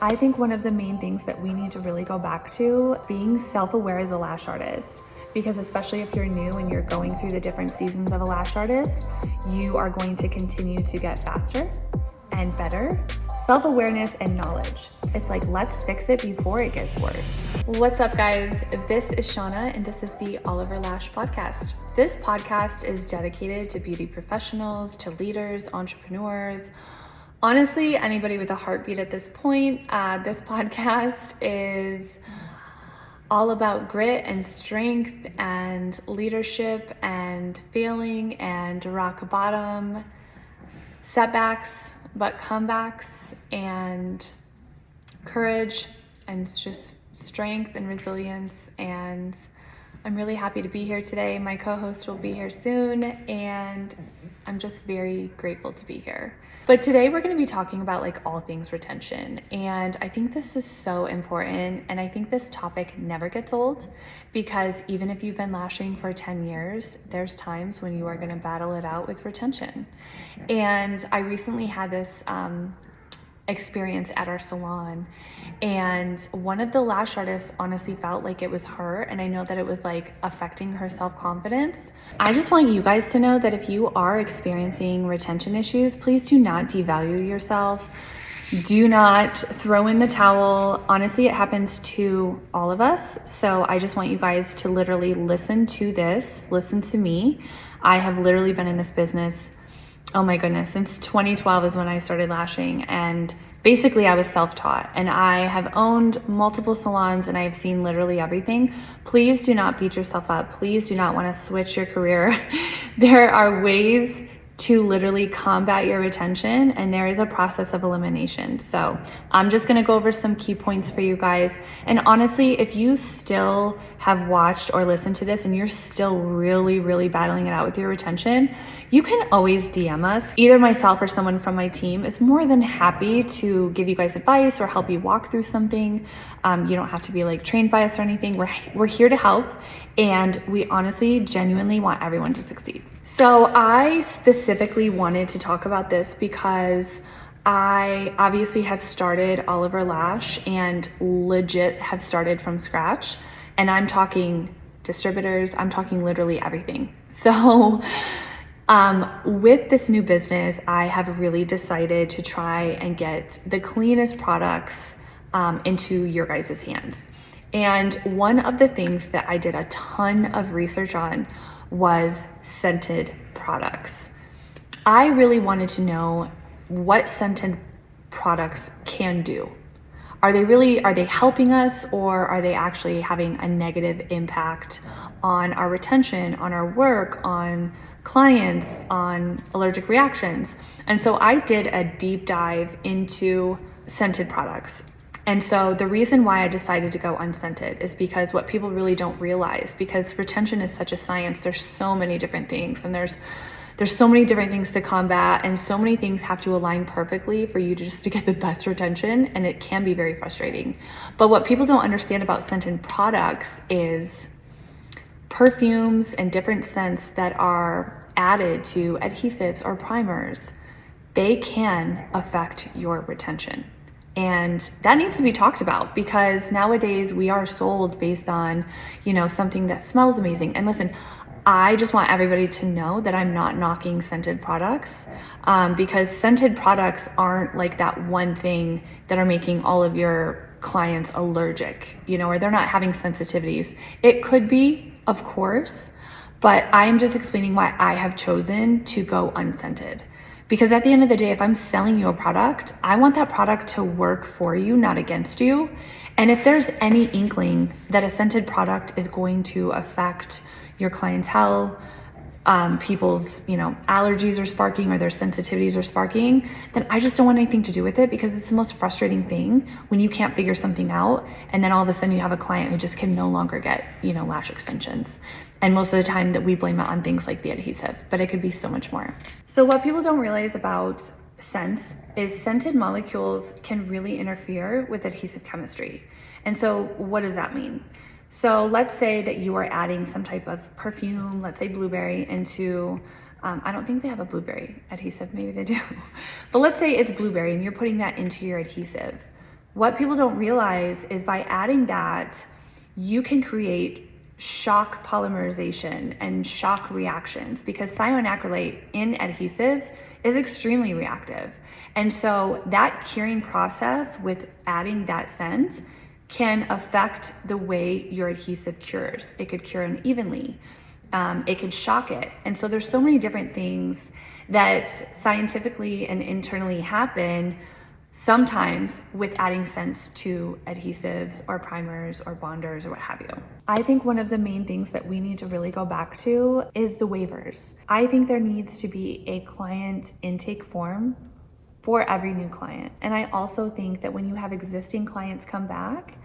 I think one of the main things that we need to really go back to being self-aware as a lash artist, because especially if you're new and you're going through the different seasons of a lash artist, you are going to continue to get faster and better. Self-awareness and knowledge. It's like, let's fix it before it gets worse. What's up, guys? This is Shauna, and this is the Oliver Lash podcast. This podcast is dedicated to beauty professionals, to leaders, entrepreneurs, honestly, anybody with a heartbeat at this point. This podcast is all about grit and strength and leadership and failing and rock bottom, setbacks, but comebacks, and courage, and just strength and resilience. And I'm really happy to be here today. My co-host will be here soon, and I'm just very grateful to be here. But today we're going to be talking about like all things retention. And I think this is so important. And I think this topic never gets old, because even if you've been lashing for 10 years, there's times when you are going to battle it out with retention. And I recently had this experience at our salon, and one of the lash artists honestly felt like it was her, and I know that it was like affecting her self-confidence. I just want you guys to know that if you are experiencing retention issues, please do not devalue yourself. Do not throw in the towel. Honestly, it happens to all of us. So I just want you guys to literally listen to this, listen to me. I have literally been in this business, oh my goodness, since 2012 is when I started lashing, and basically I was self-taught, and I have owned multiple salons, and I have seen literally everything. Please do not beat yourself up. Please do not want to switch your career. There are ways to literally combat your retention, and there is a process of elimination. So I'm just going to go over some key points for you guys. And honestly, if you still have watched or listened to this and you're still really battling it out with your retention, you can always DM us. Either myself or someone from my team is more than happy to give you guys advice or help you walk through something. You don't have to be like trained by us or anything. We're here to help, and we honestly genuinely want everyone to succeed. So I specifically wanted to talk about this because I obviously have started Oliver Lash and legit have started from scratch, and I'm talking distributors, I'm talking literally everything. So with this new business, I have really decided to try and get the cleanest products into your guys' hands. And one of the things that I did a ton of research on was scented products. I really wanted to know what scented products can do. Are they helping us, or are they actually having a negative impact on our retention, on our work, on clients, on allergic reactions? And so I did a deep dive into scented products. And so the reason why I decided to go unscented is because what people really don't realize, because retention is such a science, there's so many different things, and there's so many different things to combat, and so many things have to align perfectly for you to get the best retention, and it can be very frustrating. But what people don't understand about scented products is perfumes and different scents that are added to adhesives or primers, they can affect your retention. And that needs to be talked about, because nowadays we are sold based on, something that smells amazing. And listen, I just want everybody to know that I'm not knocking scented products, because scented products aren't like that one thing that are making all of your clients allergic, or they're not having sensitivities. It could be, of course, but I'm just explaining why I have chosen to go unscented. Because at the end of the day, if I'm selling you a product, I want that product to work for you, not against you. And if there's any inkling that a scented product is going to affect your clientele, people's, allergies are sparking or their sensitivities are sparking, then I just don't want anything to do with it, because it's the most frustrating thing when you can't figure something out, and then all of a sudden you have a client who just can no longer get, lash extensions. And most of the time that we blame it on things like the adhesive, but it could be so much more. So what people don't realize about scents is scented molecules can really interfere with adhesive chemistry. And so what does that mean? So let's say that you are adding some type of perfume, let's say blueberry, into, I don't think they have a blueberry adhesive, maybe they do. But let's say it's blueberry and you're putting that into your adhesive. What people don't realize is by adding that, you can create shock polymerization and shock reactions, because cyanoacrylate in adhesives is extremely reactive. And so that curing process with adding that scent can affect the way your adhesive cures. It could cure unevenly. It could shock it. And so there's so many different things that scientifically and internally happen sometimes with adding scents to adhesives or primers or bonders or what have you. I think one of the main things that we need to really go back to is the waivers. I think there needs to be a client intake form for every new client. And I also think that when you have existing clients come back,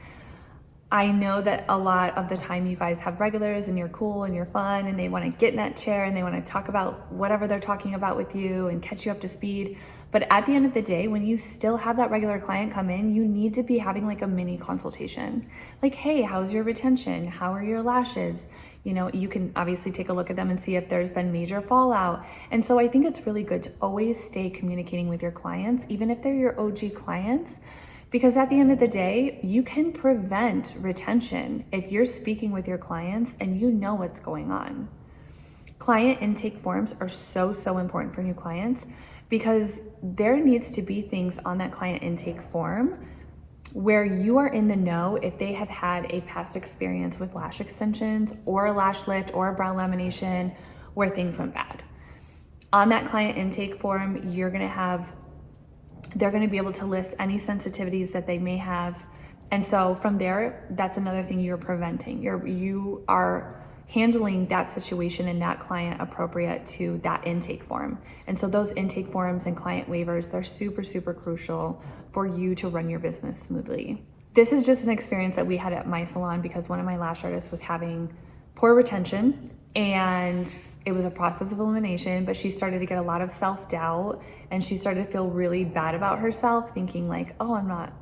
I know that a lot of the time you guys have regulars and you're cool and you're fun and they want to get in that chair and they want to talk about whatever they're talking about with you and catch you up to speed. But at the end of the day, when you still have that regular client come in, you need to be having like a mini consultation. Like, hey, how's your retention? How are your lashes? You know, you can obviously take a look at them and see if there's been major fallout. And so I think it's really good to always stay communicating with your clients, even if they're your OG clients. Because at the end of the day, you can prevent retention if you're speaking with your clients and you know what's going on. Client intake forms are so important for new clients, because there needs to be things on that client intake form where you are in the know if they have had a past experience with lash extensions or a lash lift or a brow lamination where things went bad. On that client intake form, they're going to be able to list any sensitivities that they may have. And so from there, that's another thing you're preventing. You are handling that situation and that client appropriate to that intake form. And so those intake forms and client waivers, they're super crucial for you to run your business smoothly. This is just an experience that we had at my salon because one of my lash artists was having poor retention, and it was a process of elimination, but she started to get a lot of self-doubt and she started to feel really bad about herself, thinking like, oh, I'm not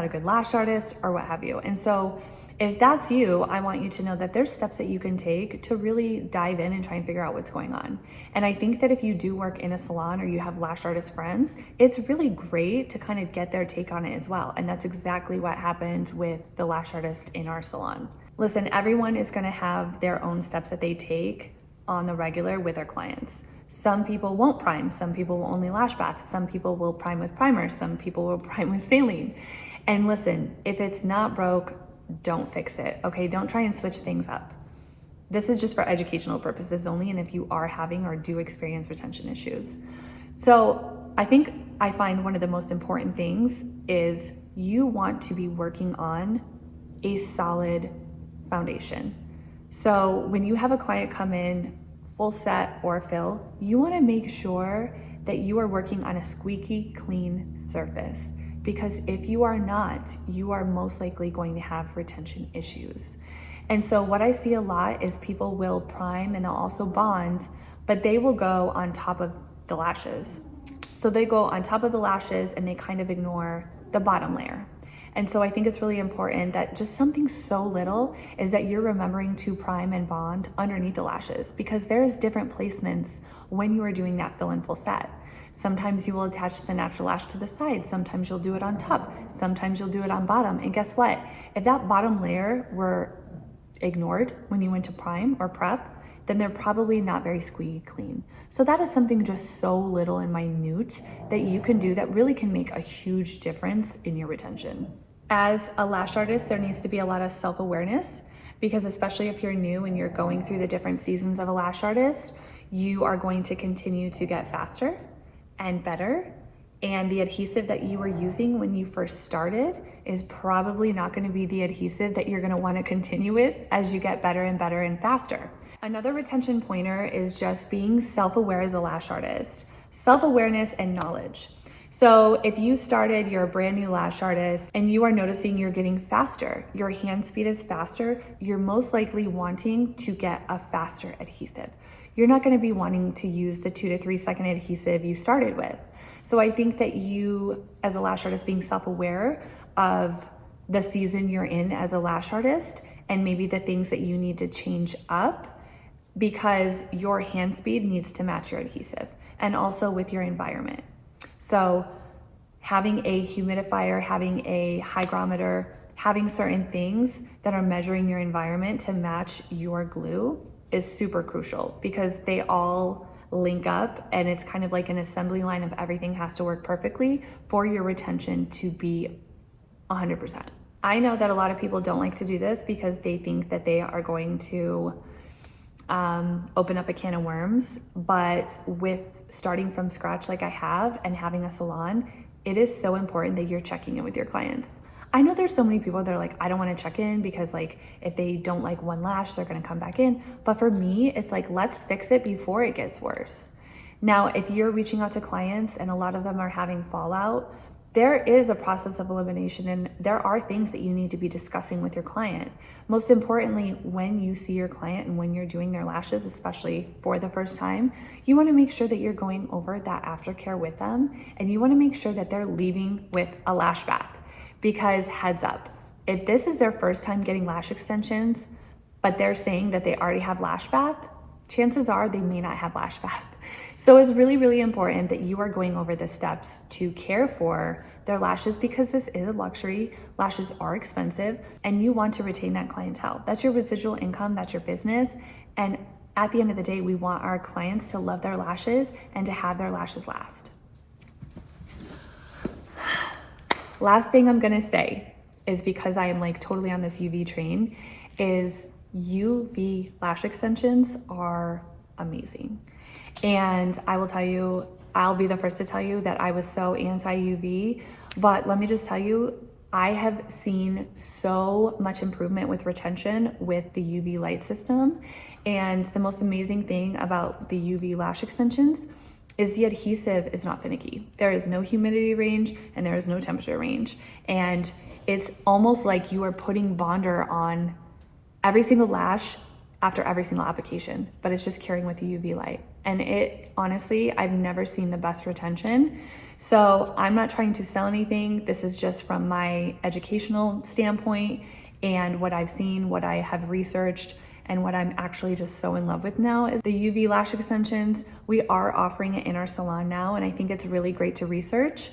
a good lash artist or what have you. And so if that's you, I want you to know that there's steps that you can take to really dive in and try and figure out what's going on. And I think that if you do work in a salon or you have lash artist friends, it's really great to kind of get their take on it as well. And that's exactly what happened with the lash artist in our salon. Listen, everyone is gonna have their own steps that they take on the regular with their clients. Some people won't prime, some people will only lash bath, some people will prime with primer, some people will prime with saline. And listen, if it's not broke, don't fix it, okay? Don't try and switch things up. This is just for educational purposes only, and if you are having or do experience retention issues. So I find one of the most important things is you want to be working on a solid foundation. So when you have a client come in full set or fill, you want to make sure that you are working on a squeaky clean surface, because if you are not, you are most likely going to have retention issues. And so what I see a lot is people will prime and they'll also bond, but they will go on top of the lashes. So they go on top of the lashes and they kind of ignore the bottom layer. And so I think it's really important that just something so little is that you're remembering to prime and bond underneath the lashes, because there's different placements when you are doing that fill and full set. Sometimes you will attach the natural lash to the side. Sometimes you'll do it on top. Sometimes you'll do it on bottom. And guess what? If that bottom layer were ignored when you went to prime or prep, then they're probably not very squeaky clean. So that is something just so little and minute that you can do that really can make a huge difference in your retention. As a lash artist, there needs to be a lot of self-awareness, because especially if you're new and you're going through the different seasons of a lash artist, you are going to continue to get faster and better. And the adhesive that you were using when you first started is probably not going to be the adhesive that you're going to want to continue with as you get better and better and faster. Another retention pointer is just being self-aware as a lash artist. Self-awareness and knowledge. So if you started, you're a brand new lash artist and you are noticing you're getting faster, your hand speed is faster, you're most likely wanting to get a faster adhesive. You're not going to be wanting to use the 2 to 3 second adhesive you started with. So I think that you, as a lash artist, being self-aware of the season you're in as a lash artist and maybe the things that you need to change up, because your hand speed needs to match your adhesive and also with your environment. So having a humidifier, having a hygrometer, having certain things that are measuring your environment to match your glue is super crucial, because they all link up, and it's kind of like an assembly line of everything has to work perfectly for your retention to be 100%. I know that a lot of people don't like to do this because they think that they are going to open up a can of worms, but with starting from scratch like I have and having a salon, it is so important that you're checking in with your clients. I know there's so many people that are like, I don't want to check in because like if they don't like one lash, they're going to come back in. But for me, it's like, let's fix it before it gets worse. Now, if you're reaching out to clients and a lot of them are having fallout, there is a process of elimination, and there are things that you need to be discussing with your client. Most importantly, when you see your client and when you're doing their lashes, especially for the first time, you want to make sure that you're going over that aftercare with them, and you want to make sure that they're leaving with a lash bath. Because heads up, if this is their first time getting lash extensions, but they're saying that they already have lash bath, chances are they may not have lash bath. So it's really, really important that you are going over the steps to care for their lashes, because this is a luxury. Lashes are expensive, and you want to retain that clientele. That's your residual income, that's your business. And at the end of the day, we want our clients to love their lashes and to have their lashes last. Last thing I'm gonna say is, because I am like totally on this UV train, is UV lash extensions are amazing. And I will tell you, I'll be the first to tell you that I was so anti-UV, but let me just tell you, I have seen so much improvement with retention with the UV light system. And the most amazing thing about the UV lash extensions is the adhesive is not finicky. There is no humidity range and there is no temperature range. And it's almost like you are putting bonder on every single lash after every single application, but it's just carrying with the UV light. And it, honestly, I've never seen the best retention. So I'm not trying to sell anything. This is just from my educational standpoint and what I've seen, what I have researched, and what I'm actually just so in love with now is the UV lash extensions. We are offering it in our salon now, and I think it's really great to research.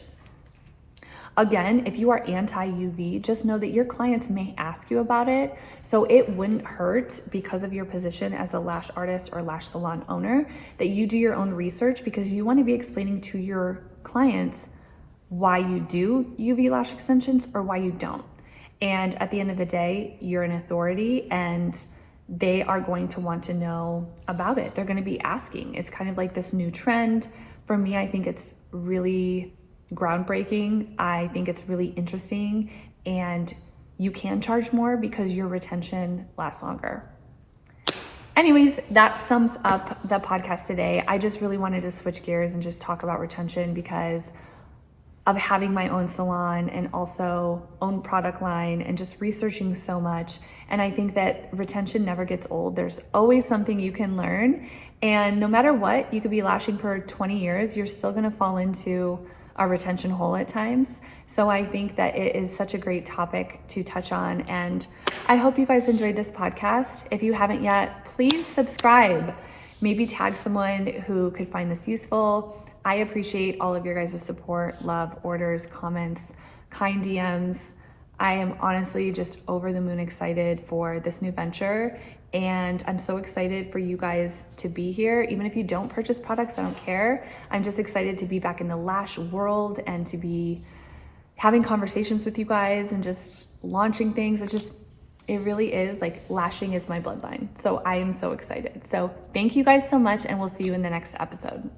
Again, if you are anti-UV, just know that your clients may ask you about it. So it wouldn't hurt, because of your position as a lash artist or lash salon owner, that you do your own research, because you want to be explaining to your clients why you do UV lash extensions or why you don't. And at the end of the day, you're an authority, and they are going to want to know about it. They're going to be asking. It's kind of like this new trend. For me, I think it's really groundbreaking. I think it's really interesting, and you can charge more because your retention lasts longer. Anyways, that sums up the podcast today. I just really wanted to switch gears and just talk about retention because of having my own salon and also own product line and just researching so much. And I think that retention never gets old. There's always something you can learn. And no matter what, you could be lashing for 20 years, you're still gonna fall into a retention hole at times. So I think that it is such a great topic to touch on. And I hope you guys enjoyed this podcast. If you haven't yet, please subscribe. Maybe tag someone who could find this useful. I appreciate all of your guys' support, love, orders, comments, kind DMs. I am honestly just over the moon excited for this new venture. And I'm so excited for you guys to be here. Even if you don't purchase products, I don't care. I'm just excited to be back in the lash world and to be having conversations with you guys and just launching things. It really is like lashing is my bloodline. So I am so excited. So thank you guys so much, and we'll see you in the next episode.